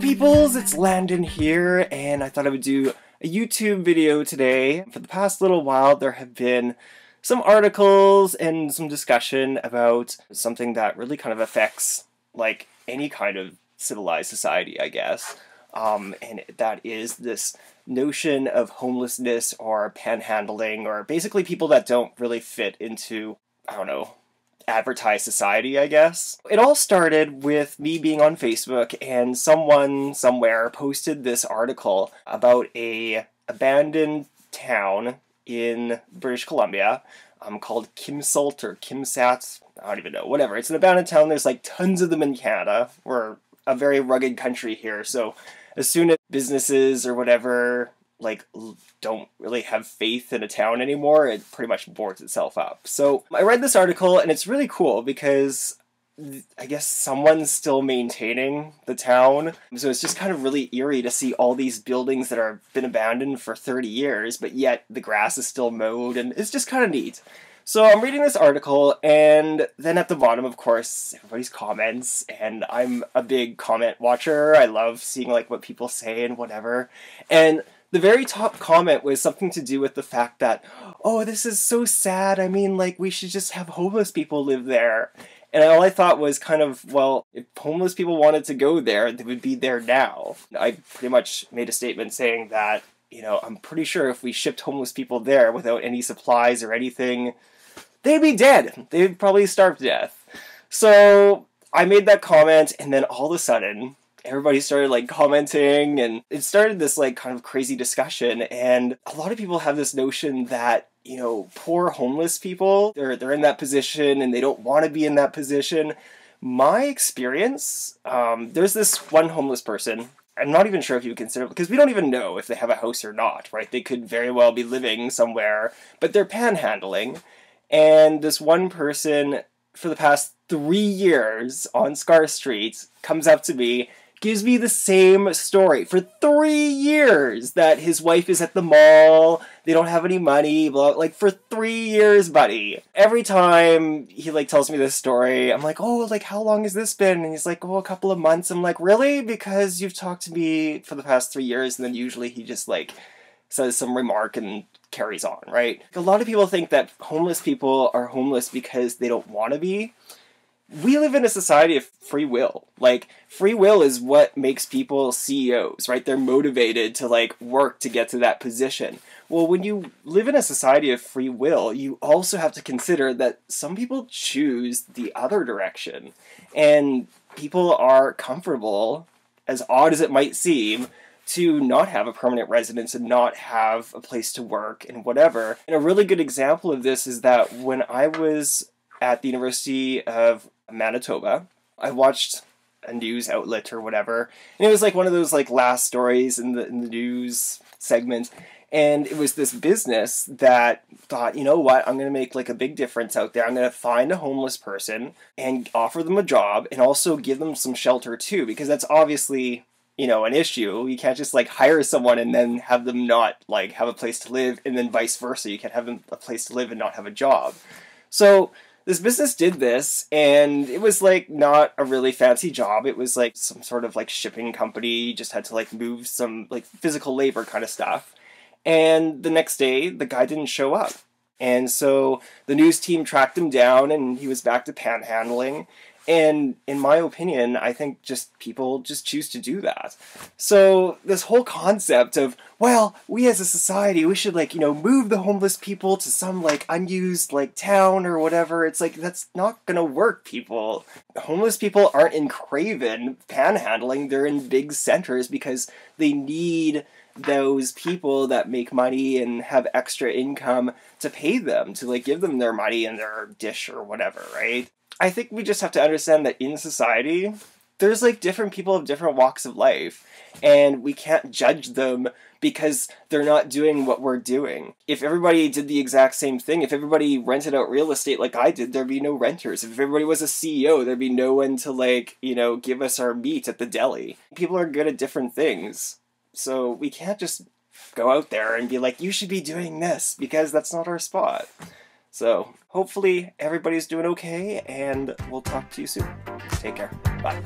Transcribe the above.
peoples, it's Landon here, and I thought I would do a YouTube video today. For the past little while, there have been some articles and some discussion about something that really kind of affects, like, any kind of civilized society, I guess. And that is this notion of homelessness or panhandling, or basically people that don't really fit into, I don't know, advertised society, I guess. It all started with me being on Facebook and someone somewhere posted this article about a abandoned town in British Columbia called Kimsult or Kimsat. I don't even know, whatever. It's an abandoned town. There's like tons of them in Canada. We're a very rugged country here, so as soon as businesses or whatever like don't really have faith in a town anymore, it pretty much boards itself up. So I read this article and it's really cool because I guess someone's still maintaining the town. So it's just kind of really eerie to see all these buildings that have been abandoned for 30 years, but yet the grass is still mowed, and it's just kind of neat. So I'm reading this article, and then at the bottom, of course, everybody's comments, and I'm a big comment watcher. I love seeing like what people say and whatever. And the very top comment was something to do with the fact that, oh, this is so sad. I mean, like, we should just have homeless people live there. And all I thought was kind of, well, if homeless people wanted to go there, they would be there now. I pretty much made a statement saying that, you know, I'm pretty sure if we shipped homeless people there without any supplies or anything, they'd be dead. They'd probably starve to death. So I made that comment, and then all of a sudden, everybody started like commenting, and it started this like kind of crazy discussion. And a lot of people have this notion that, you know, poor homeless people, they're in that position and they don't want to be in that position. My experience, there's this one homeless person. I'm not even sure if you would consider, because we don't even know if they have a house or not, right? They could very well be living somewhere, but they're panhandling. And this one person, for the past 3 years on Scar Street, comes up to me, gives me the same story for 3 years, that his wife is at the mall, they don't have any money, blah, like for 3 years, buddy. Every time he like tells me this story, I'm like, oh, like how long has this been? And he's like, oh, a couple of months. I'm like, really? Because you've talked to me for the past 3 years, and then usually he just like says some remark and carries on, right? A lot of people think that homeless people are homeless because they don't want to be. We live in a society of free will. Like, free will is what makes people CEOs, right? They're motivated to, like, work to get to that position. Well, when you live in a society of free will, you also have to consider that some people choose the other direction. And people are comfortable, as odd as it might seem, to not have a permanent residence and not have a place to work and whatever. And a really good example of this is that when I was at the University of Manitoba, I watched a news outlet or whatever, and it was like one of those like last stories in the news segment, and it was this business that thought, you know what, I'm gonna make like a big difference out there. I'm gonna find a homeless person and offer them a job, and also give them some shelter too, because that's obviously, you know, an issue. You can't just like hire someone and then have them not like have a place to live, and then vice versa. You can't have them a place to live and not have a job. So this business did this, and it was like not a really fancy job. It was like some sort of like shipping company. You just had to like move some like physical labor kind of stuff. And the next day, the guy didn't show up. And so the news team tracked him down, and he was back to panhandling. And in my opinion, I think just people just choose to do that. So this whole concept of, well, we as a society, we should like, you know, move the homeless people to some like unused like town or whatever. It's like, that's not gonna work, people. Homeless people aren't in Craven panhandling. They're in big centers because they need those people that make money and have extra income to pay them, to like give them their money and their dish or whatever, right? I think we just have to understand that in society, there's like different people of different walks of life, and we can't judge them because they're not doing what we're doing. If everybody did the exact same thing, if everybody rented out real estate like I did, there'd be no renters. If everybody was a CEO, there'd be no one to like, you know, give us our meat at the deli. People are good at different things. So we can't just go out there and be like, you should be doing this, because that's not our spot. So hopefully everybody's doing okay, and we'll talk to you soon. Take care. Bye.